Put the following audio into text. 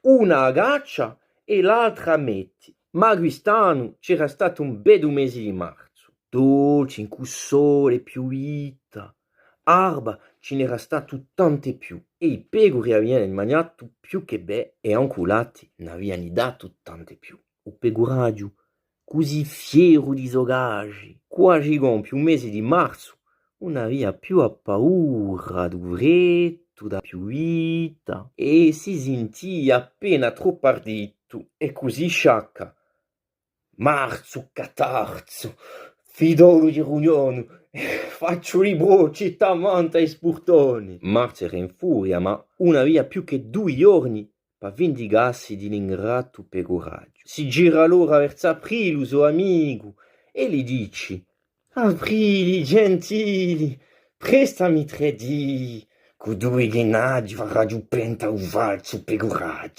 una agaccia e l'altra a metti. Ma quest'anno c'era stato un bel mese di marzo, dolce, in cui sole, piovita, arba ce n'era stato tante più, e i pecore avevano mangiato più che bene, e anche i latti ne avevano dato tante più. O pecoraggio, così fiero di sogagi, quasi compie un mese di marzo, non aveva più a paura do freddo, da piovita, e si sentia appena troppo ardito, e così sciacca. Marzo, catarzo, fidoro di Rugnano, faccio i broci, tamanta e spurtoni. Marzo era in furia, ma una via più che 2 giorni per vendicarsi di l'ingrato pecoraggio. Si gira allora verso Aprili, suo amico, e gli dici: Aprili, gentili, prestami 3 dì, con 2 ghenaggi farà giù penta un valso pecoraggio.